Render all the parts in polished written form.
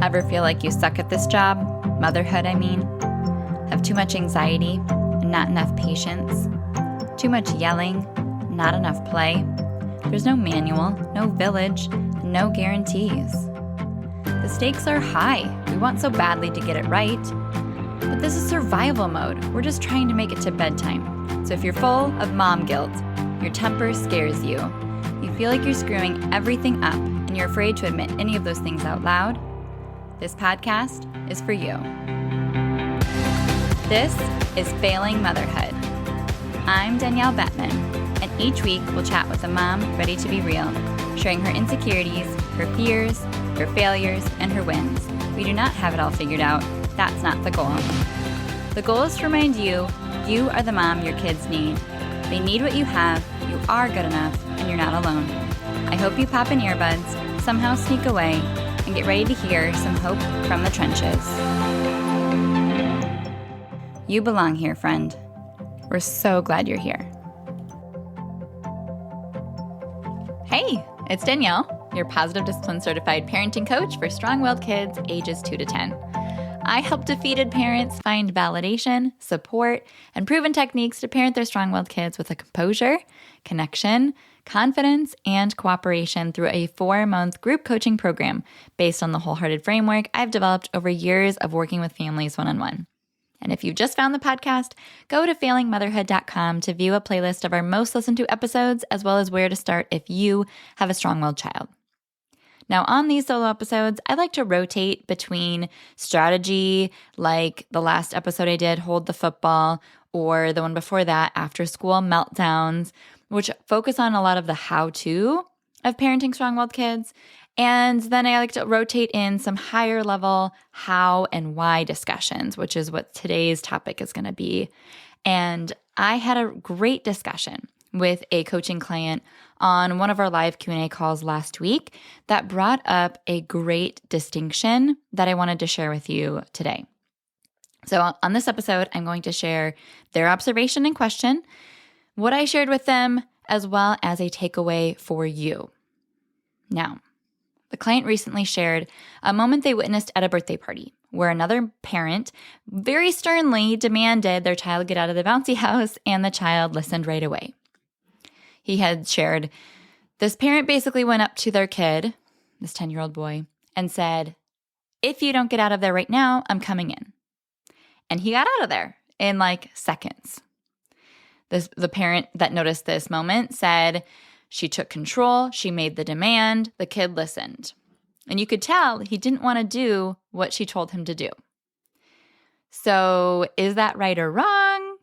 Ever feel like you suck at this job? Motherhood, I mean. Have too much anxiety and not enough patience? Too much yelling, not enough play? There's no manual, no village, no guarantees. The stakes are high. We want so badly to get it right. But this is survival mode. We're just trying to make it to bedtime. So if you're full of mom guilt, your temper scares you, you feel like you're screwing everything up, and you're afraid to admit any of those things out loud, this podcast is for you. This is Failing Motherhood. I'm Danielle Bettman, and each week we'll chat with a mom ready to be real, sharing her insecurities, her fears, her failures, and her wins. We do not have it all figured out. That's not the goal. The goal is to remind you, you are the mom your kids need. They need what you have, you are good enough, and you're not alone. I hope you pop in earbuds, somehow sneak away, and get ready to hear some hope from the trenches. You belong here, friend. We're so glad you're here. Hey, it's Danielle, your Positive Discipline Certified Parenting Coach for strong-willed kids ages 2 to 10. I help defeated parents find validation, support, and proven techniques to parent their strong-willed kids with a composure, connection, confidence, and cooperation through a 4-month group coaching program based on the wholehearted framework I've developed over years of working with families one-on-one. And if you just found the podcast, go to failingmotherhood.com to view a playlist of our most listened to episodes, as well as where to start if you have a strong-willed child. Now, on these solo episodes, I like to rotate between strategy, like the last episode I did, Hold the Football, or the one before that, After School Meltdowns, which focus on a lot of the how-to of parenting strong-willed kids. And then I like to rotate in some higher level how and why discussions, which is what today's topic is going to be. And I had a great discussion with a coaching client on one of our live Q&A calls last week that brought up a great distinction that I wanted to share with you today. So on this episode, I'm going to share their observation and question, what I shared with them, as well as a takeaway for you. Now, the client recently shared a moment they witnessed at a birthday party where another parent very sternly demanded their child get out of the bouncy house, and the child listened right away. He had shared, this parent basically went up to their kid, this 10-year-old boy, and said, if you don't get out of there right now, I'm coming in. And he got out of there in like seconds. The parent that noticed this moment said she took control, she made the demand, the kid listened. And you could tell he didn't want to do what she told him to do. So is that right or wrong?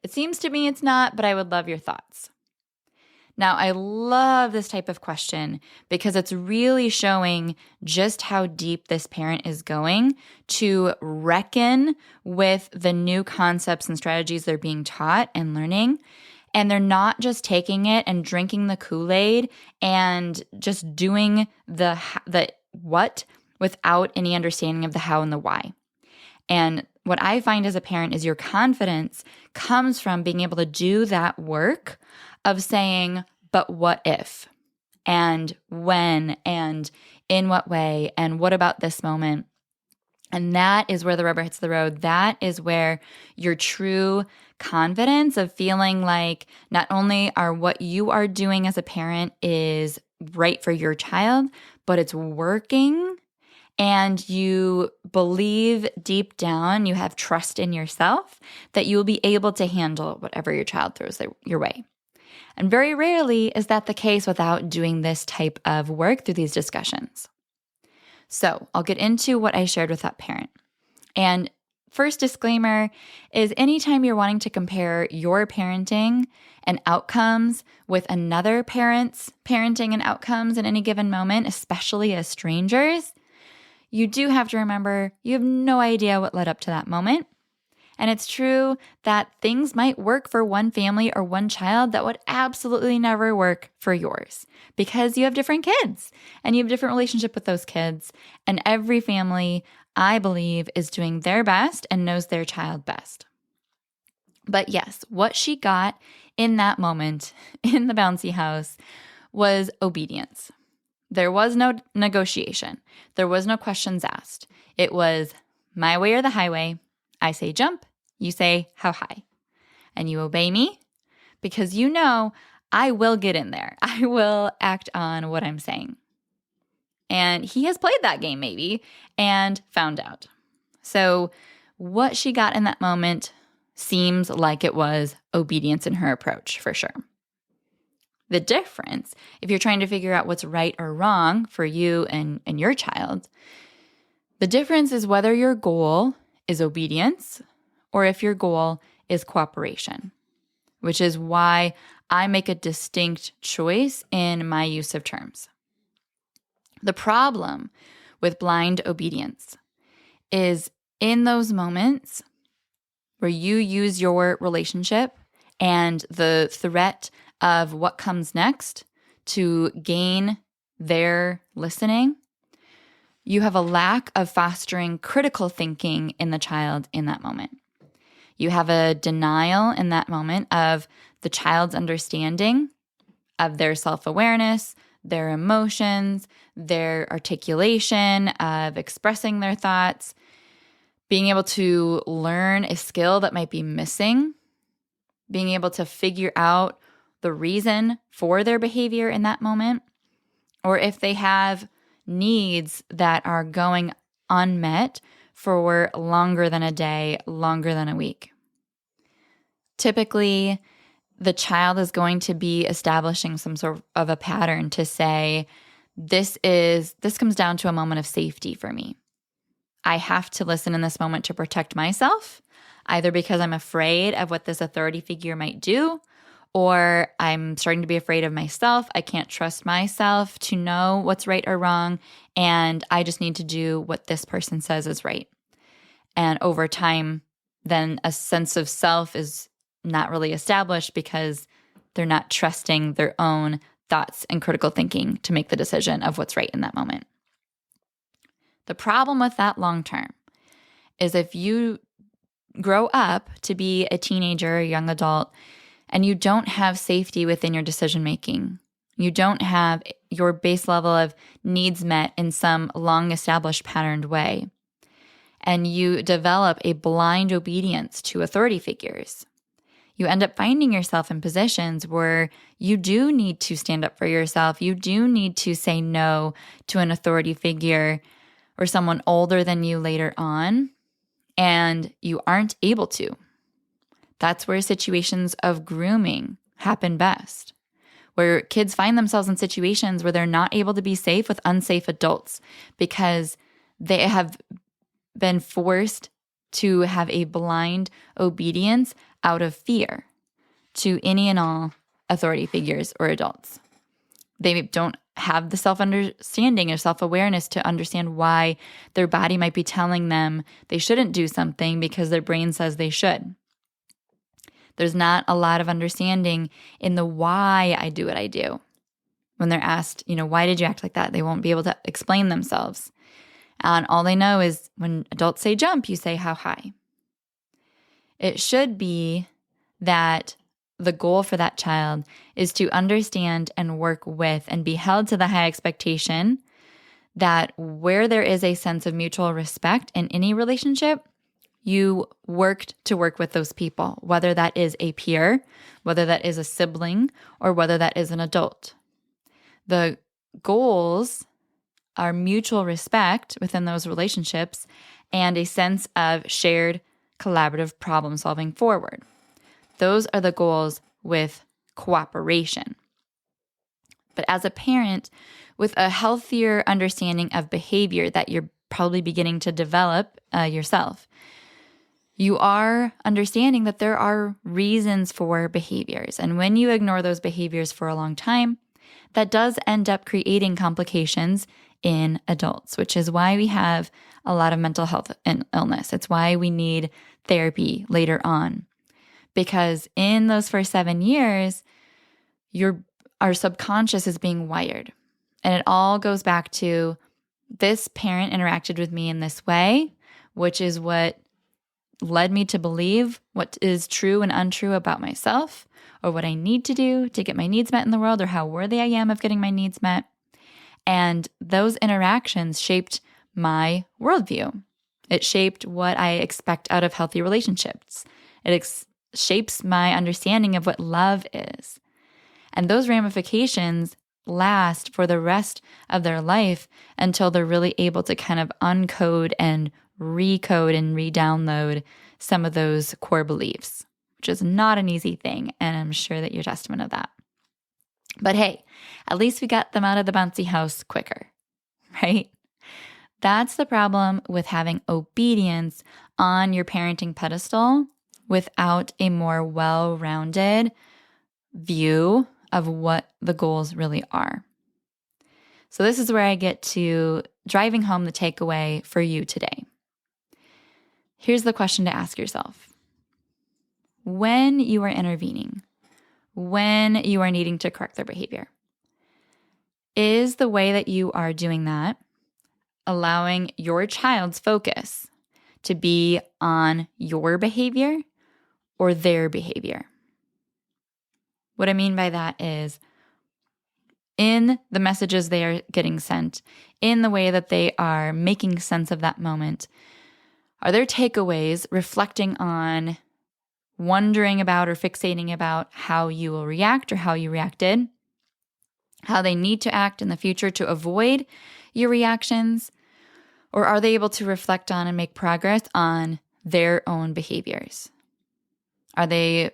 It seems to me it's not, but I would love your thoughts. Now, I love this type of question because it's really showing just how deep this parent is going to reckon with the new concepts and strategies they're being taught and learning. And they're not just taking it and drinking the Kool-Aid and just doing the what without any understanding of the how and the why. And what I find as a parent is your confidence comes from being able to do that work of saying, but what if, and when, and in what way, and what about this moment? And that is where the rubber hits the road. That is where your true confidence of feeling like not only are what you are doing as a parent is right for your child, but it's working. And you believe deep down, you have trust in yourself that you will be able to handle whatever your child throws your way. And very rarely is that the case without doing this type of work through these discussions. So I'll get into what I shared with that parent. And first disclaimer is anytime you're wanting to compare your parenting and outcomes with another parent's parenting and outcomes in any given moment, especially as strangers, you do have to remember you have no idea what led up to that moment. And it's true that things might work for one family or one child that would absolutely never work for yours because you have different kids and you have a different relationship with those kids. And every family, I believe, is doing their best and knows their child best. But yes, what she got in that moment in the bouncy house was obedience. There was no negotiation. There was no questions asked. It was my way or the highway. I say jump, you say how high. And you obey me because you know I will get in there. I will act on what I'm saying. And he has played that game maybe and found out. So what she got in that moment seems like it was obedience in her approach for sure. The difference, if you're trying to figure out what's right or wrong for you and your child, the difference is whether your goal is obedience or if your goal is cooperation, which is why I make a distinct choice in my use of terms. The problem with blind obedience is in those moments where you use your relationship and the threat of what comes next to gain their listening, you have a lack of fostering critical thinking in the child in that moment. You have a denial in that moment of the child's understanding of their self-awareness, their emotions, their articulation of expressing their thoughts, being able to learn a skill that might be missing, being able to figure out the reason for their behavior in that moment, or if they have needs that are going unmet for longer than a day, longer than a week. Typically, the child is going to be establishing some sort of a pattern to say, this comes down to a moment of safety for me. I have to listen in this moment to protect myself, either because I'm afraid of what this authority figure might do, or I'm starting to be afraid of myself. I can't trust myself to know what's right or wrong, and I just need to do what this person says is right. And over time, then a sense of self is not really established because they're not trusting their own thoughts and critical thinking to make the decision of what's right in that moment. The problem with that long term is if you grow up to be a teenager, a young adult, and you don't have safety within your decision making, you don't have your base level of needs met in some long established patterned way, and you develop a blind obedience to authority figures, you end up finding yourself in positions where you do need to stand up for yourself. You do need to say no to an authority figure or someone older than you later on, and you aren't able to. That's where situations of grooming happen best, where kids find themselves in situations where they're not able to be safe with unsafe adults because they have been forced to have a blind obedience out of fear to any and all authority figures or adults. They don't have the self-understanding or self-awareness to understand why their body might be telling them they shouldn't do something because their brain says they should. There's not a lot of understanding in the why I do what I do. When they're asked, why did you act like that? They won't be able to explain themselves. And all they know is when adults say jump, you say how high. It should be that the goal for that child is to understand and work with and be held to the high expectation that where there is a sense of mutual respect in any relationship, you worked to work with those people, whether that is a peer, whether that is a sibling, or whether that is an adult. The goals are mutual respect within those relationships and a sense of shared collaborative problem solving forward. Those are the goals with cooperation. But as a parent with a healthier understanding of behavior that you're probably beginning to develop yourself, you are understanding that there are reasons for behaviors. And when you ignore those behaviors for a long time, that does end up creating complications in adults, which is why we have a lot of mental health and illness. It's why we need therapy later on. Because in those first 7 years, our subconscious is being wired. And it all goes back to this parent interacted with me in this way, which is what led me to believe what is true and untrue about myself, or what I need to do to get my needs met in the world, or how worthy I am of getting my needs met. And those interactions shaped my worldview. It shaped what I expect out of healthy relationships. It shapes my understanding of what love is. And those ramifications last for the rest of their life until they're really able to kind of uncode and recode and re-download some of those core beliefs, which is not an easy thing. And I'm sure that you're testament of that. But hey, at least we got them out of the bouncy house quicker, right? That's the problem with having obedience on your parenting pedestal without a more well-rounded view of what the goals really are. So this is where I get to driving home the takeaway for you today. Here's the question to ask yourself. When you are intervening, when you are needing to correct their behavior, is the way that you are doing that allowing your child's focus to be on your behavior or their behavior? What I mean by that is in the messages they are getting sent, in the way that they are making sense of that moment, are their takeaways reflecting on wondering about or fixating about how you will react or how you reacted, how they need to act in the future to avoid your reactions? Or are they able to reflect on and make progress on their own behaviors? Are they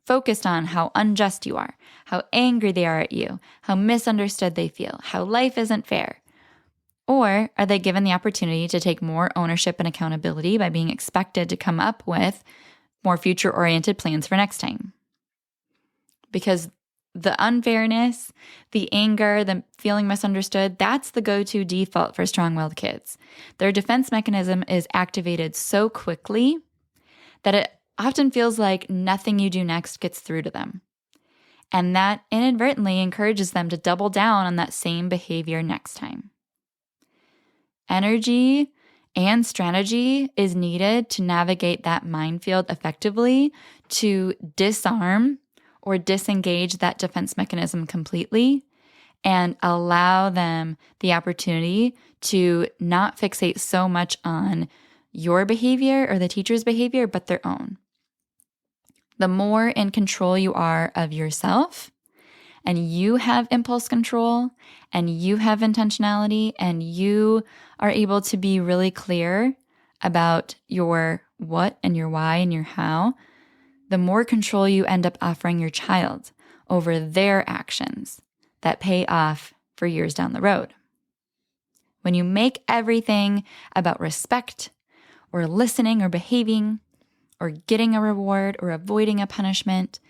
focused on how unjust you are, how angry they are at you, how misunderstood they feel, how life isn't fair? Or are they given the opportunity to take more ownership and accountability by being expected to come up with more future-oriented plans for next time? Because the unfairness, the anger, the feeling misunderstood, that's the go-to default for strong-willed kids. Their defense mechanism is activated so quickly that it often feels like nothing you do next gets through to them. And that inadvertently encourages them to double down on that same behavior next time. Energy and strategy is needed to navigate that minefield effectively, to disarm or disengage that defense mechanism completely and allow them the opportunity to not fixate so much on your behavior or the teacher's behavior, but their own. The more in control you are of yourself, and you have impulse control, and you have intentionality, and you are able to be really clear about your what and your why and your how, the more control you end up offering your child over their actions that pay off for years down the road. When you make everything about respect or listening or behaving or getting a reward or avoiding a punishment,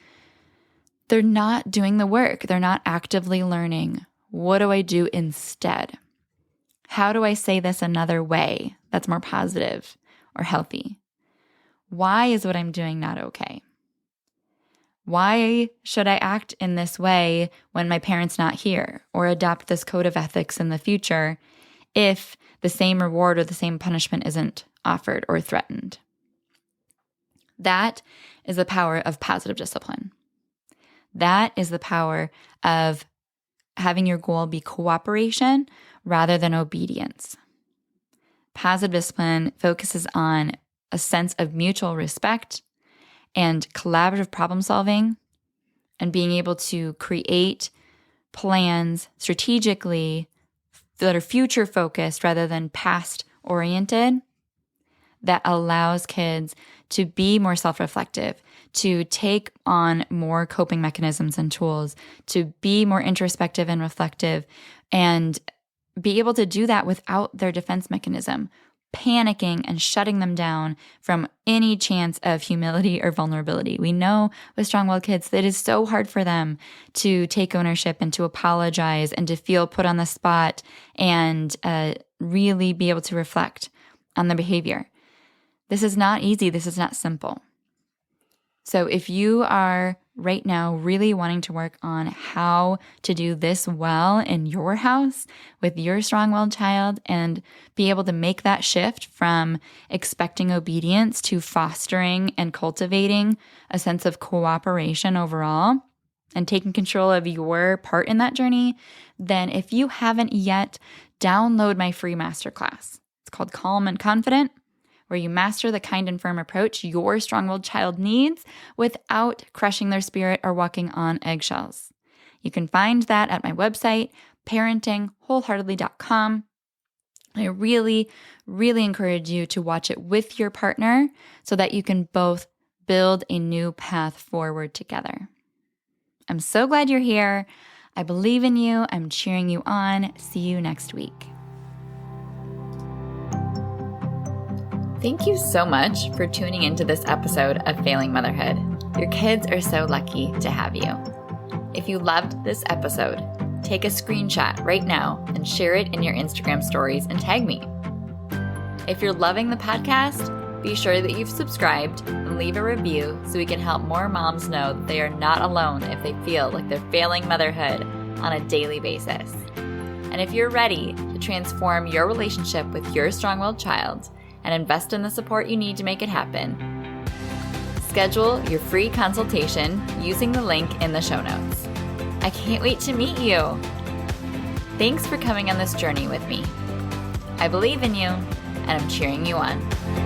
they're not doing the work. They're not actively learning. What do I do instead? How do I say this another way that's more positive or healthy? Why is what I'm doing not okay? Why should I act in this way when my parent's not here, or adopt this code of ethics in the future if the same reward or the same punishment isn't offered or threatened? That is the power of positive discipline. That is the power of having your goal be cooperation rather than obedience. Positive discipline focuses on a sense of mutual respect and collaborative problem solving, and being able to create plans strategically that are future focused rather than past oriented, that allows kids to be more self-reflective, to take on more coping mechanisms and tools, to be more introspective and reflective, and be able to do that without their defense mechanism panicking and shutting them down from any chance of humility or vulnerability. We know with strong-willed kids that it is so hard for them to take ownership and to apologize and to feel put on the spot and really be able to reflect on their behavior. This is not easy. This is not simple. So if you are right now really wanting to work on how to do this well in your house with your strong-willed child and be able to make that shift from expecting obedience to fostering and cultivating a sense of cooperation overall, and taking control of your part in that journey, then if you haven't yet, download my free masterclass. It's called Calm and Confident, where you master the kind and firm approach your strong-willed child needs without crushing their spirit or walking on eggshells. You can find that at my website, parentingwholeheartedly.com. I really, really encourage you to watch it with your partner so that you can both build a new path forward together. I'm so glad you're here. I believe in you. I'm cheering you on. See you next week. Thank you so much for tuning into this episode of Failing Motherhood. Your kids are so lucky to have you. If you loved this episode, take a screenshot right now and share it in your Instagram stories and tag me. If you're loving the podcast, be sure that you've subscribed and leave a review so we can help more moms know that they are not alone if they feel like they're failing motherhood on a daily basis. And if you're ready to transform your relationship with your strong-willed child and invest in the support you need to make it happen, schedule your free consultation using the link in the show notes. I can't wait to meet you. Thanks for coming on this journey with me. I believe in you, and I'm cheering you on.